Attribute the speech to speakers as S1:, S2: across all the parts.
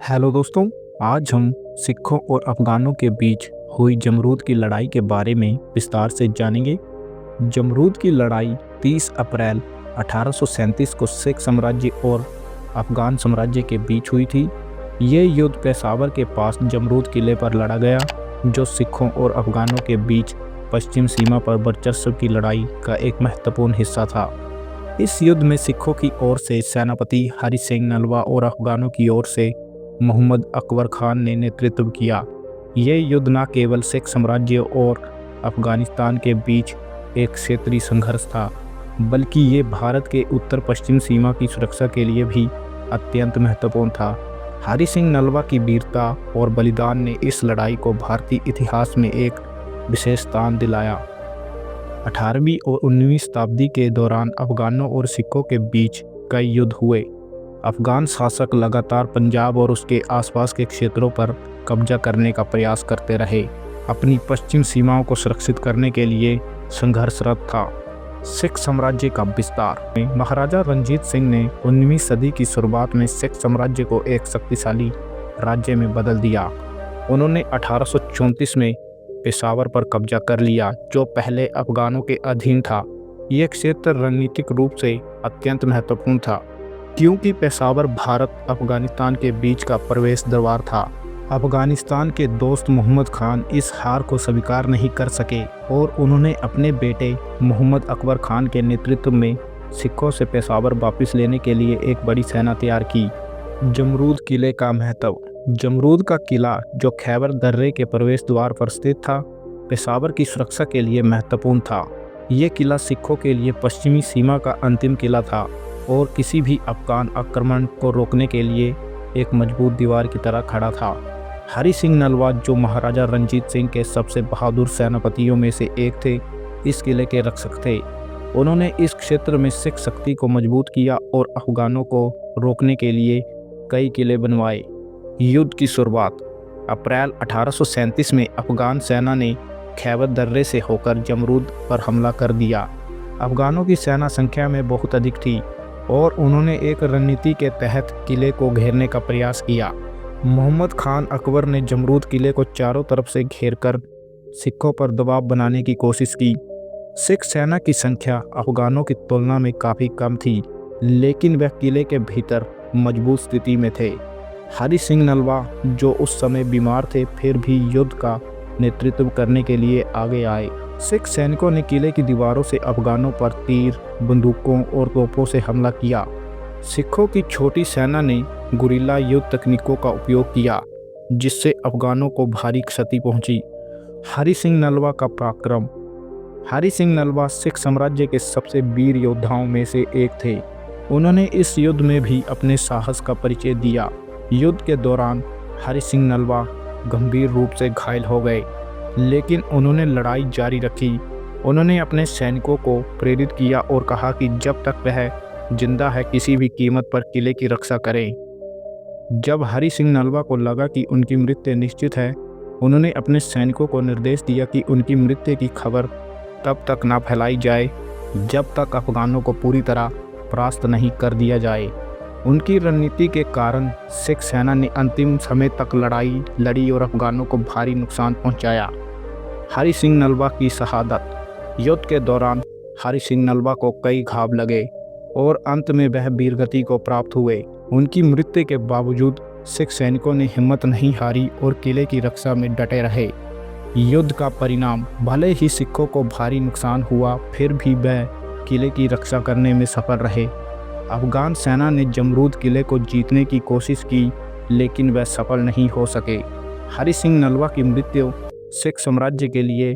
S1: Hello दोस्तों। आज हम सिखों और अफगानों के बीच हुई जमरूद की लड़ाई के बारे में विस्तार से जानेंगे। जमरूद की लड़ाई 30 अप्रैल 1837 को सिख साम्राज्य और अफगान साम्राज्य के बीच हुई थी। ये युद्ध पेशावर के पास जमरूद किले पर लड़ा गया, जो सिखों और अफगानों के बीच पश्चिम सीमा पर वर्चस्व की लड़ाई का एक महत्वपूर्ण हिस्सा था। इस युद्ध में सिखों की ओर से सेनापति हरि सिंह नलवा और अफगानों की ओर से मोहम्मद अकबर खान ने नेतृत्व किया। ये युद्ध न केवल सिख साम्राज्य और अफगानिस्तान के बीच एक क्षेत्रीय संघर्ष था, बल्कि ये भारत के उत्तर पश्चिम सीमा की सुरक्षा के लिए भी अत्यंत महत्वपूर्ण था। हरि सिंह नलवा की वीरता और बलिदान ने इस लड़ाई को भारतीय इतिहास में एक विशेष स्थान दिलाया। 18वीं और 19वीं शताब्दी के दौरान अफगानों और सिखों के बीच कई युद्ध हुए। अफगान शासक लगातार पंजाब और उसके आसपास के क्षेत्रों पर कब्जा करने का प्रयास करते रहे। अपनी पश्चिम सीमाओं को सुरक्षित करने के लिए संघर्षरत था। सिख साम्राज्य का विस्तार। महाराजा रणजीत सिंह ने 19वीं सदी की शुरुआत में सिख साम्राज्य को एक शक्तिशाली राज्य में बदल दिया। उन्होंने 1834 में पेशावर पर कब्जा कर लिया, जो पहले अफगानों के अधीन था। यह क्षेत्र रणनीतिक रूप से अत्यंत महत्वपूर्ण था, क्योंकि पेशावर भारत अफगानिस्तान के बीच का प्रवेश द्वार था। अफगानिस्तान के दोस्त मोहम्मद खान इस हार को स्वीकार नहीं कर सके और उन्होंने अपने बेटे मोहम्मद अकबर खान के नेतृत्व में सिखों से पेशावर वापस लेने के लिए एक बड़ी सेना तैयार की। जमरूद किले का महत्व। जमरूद का किला, जो खैबर दर्रे के प्रवेश द्वार पर स्थित था, पेशावर की सुरक्षा के लिए महत्वपूर्ण था। ये किला सिखों के लिए पश्चिमी सीमा का अंतिम किला था और किसी भी अफगान आक्रमण को रोकने के लिए एक मजबूत दीवार की तरह खड़ा था। हरि सिंह नलवा, जो महाराजा रणजीत सिंह के सबसे बहादुर सेनापतियों में से एक थे, इस किले के रक्षक थे। उन्होंने इस क्षेत्र में सिख शक्ति को मजबूत किया और अफगानों को रोकने के लिए कई किले बनवाए। युद्ध की शुरुआत। अप्रैल 1837 में अफगान सेना ने खैबर दर्रे से होकर जमरूद पर हमला कर दिया। अफगानों की सेना संख्या में बहुत अधिक थी और उन्होंने एक रणनीति के तहत किले को घेरने का प्रयास किया। मोहम्मद खान अकबर ने जमरूद किले को चारों तरफ से घेरकर सिखों पर दबाव बनाने की कोशिश की। सिख सेना की संख्या अफगानों की तुलना में काफ़ी कम थी, लेकिन वह किले के भीतर मजबूत स्थिति में थे। हरि सिंह नलवा, जो उस समय बीमार थे, फिर भी युद्ध का नेतृत्व करने के लिए आगे आए। सिख सैनिकों ने किले की दीवारों से अफगानों पर तीर, बंदूकों और तोपों से हमला किया। सिखों की छोटी सेना ने गुरिल्ला युद्ध तकनीकों का उपयोग किया, जिससे अफगानों को भारी क्षति पहुंची। हरि सिंह नलवा का पराक्रम। हरि सिंह नलवा सिख साम्राज्य के सबसे वीर योद्धाओं में से एक थे। उन्होंने इस युद्ध में भी अपने साहस का परिचय दिया। युद्ध के दौरान हरि सिंह नलवा गंभीर रूप से घायल हो गए, लेकिन उन्होंने लड़ाई जारी रखी। उन्होंने अपने सैनिकों को प्रेरित किया और कहा कि जब तक वह जिंदा है, किसी भी कीमत पर किले की रक्षा करें। जब हरि सिंह नलवा को लगा कि उनकी मृत्यु निश्चित है, उन्होंने अपने सैनिकों को निर्देश दिया कि उनकी मृत्यु की खबर तब तक ना फैलाई जाए जब तक अफगानों को पूरी तरह परास्त नहीं कर दिया जाए। उनकी रणनीति के कारण सिख सेना ने अंतिम समय तक लड़ाई लड़ी और अफगानों को भारी नुकसान पहुंचाया। हरि सिंह नलवा की शहादत। युद्ध के दौरान हरि सिंह नलवा को कई घाव लगे और अंत में वह वीरगति को प्राप्त हुए। उनकी मृत्यु के बावजूद सिख सैनिकों ने हिम्मत नहीं हारी और किले की रक्षा में डटे रहे। युद्ध का परिणाम। भले ही सिखों को भारी नुकसान हुआ, फिर भी वह किले की रक्षा करने में सफल रहे। अफगान सेना ने जमरूद किले को जीतने की कोशिश की, लेकिन वह सफल नहीं हो सके। हरि सिंह नलवा की मृत्यु सिख साम्राज्य के लिए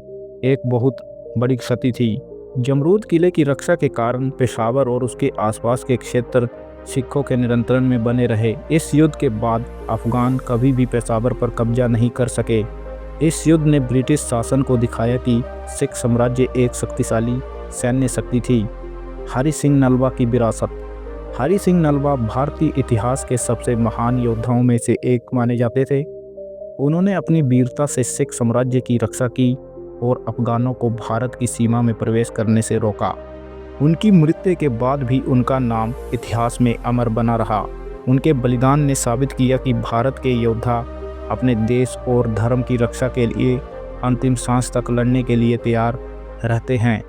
S1: एक बहुत बड़ी क्षति थी। जमरूद किले की रक्षा के कारण पेशावर और उसके आसपास के क्षेत्र सिखों के नियंत्रण में बने रहे। इस युद्ध के बाद अफगान कभी भी पेशावर पर कब्जा नहीं कर सके। इस युद्ध ने ब्रिटिश शासन को दिखाया कि सिख साम्राज्य एक शक्तिशाली सैन्य शक्ति थी। हरि सिंह नलवा की विरासत। हरि सिंह नलवा भारतीय इतिहास के सबसे महान योद्धाओं में से एक माने जाते थे। उन्होंने अपनी वीरता से सिख साम्राज्य की रक्षा की और अफगानों को भारत की सीमा में प्रवेश करने से रोका। उनकी मृत्यु के बाद भी उनका नाम इतिहास में अमर बना रहा। उनके बलिदान ने साबित किया कि भारत के योद्धा अपने देश और धर्म की रक्षा के लिए अंतिम सांस तक लड़ने के लिए तैयार रहते हैं।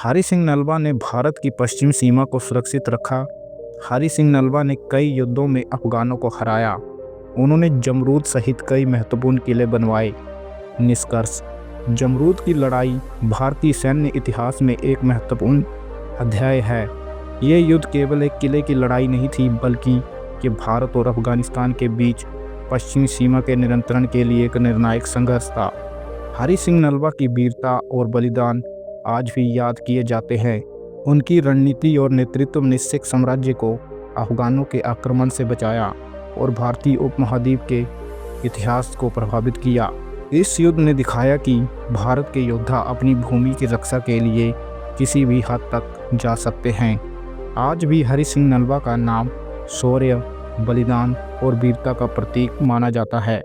S1: हरि सिंह नलवा ने भारत की पश्चिम सीमा को सुरक्षित रखा। हरि सिंह नलवा ने कई युद्धों में अफगानों को हराया। उन्होंने जमरूद सहित कई महत्वपूर्ण किले बनवाए। निष्कर्ष: जमरूद की लड़ाई भारतीय सैन्य इतिहास में एक महत्वपूर्ण अध्याय है। ये युद्ध केवल एक किले की लड़ाई नहीं थी, बल्कि ये भारत और अफगानिस्तान के बीच पश्चिमी सीमा के नियंत्रण के लिए एक निर्णायक संघर्ष था। हरि सिंह नलवा की वीरता और बलिदान आज भी याद किए जाते हैं। उनकी रणनीति और नेतृत्व ने सिख साम्राज्य को अफगानों के आक्रमण से बचाया और भारतीय उपमहाद्वीप के इतिहास को प्रभावित किया। इस युद्ध ने दिखाया कि भारत के योद्धा अपनी भूमि की रक्षा के लिए किसी भी हद तक जा सकते हैं। आज भी हरि सिंह नलवा का नाम शौर्य, बलिदान और वीरता का प्रतीक माना जाता है।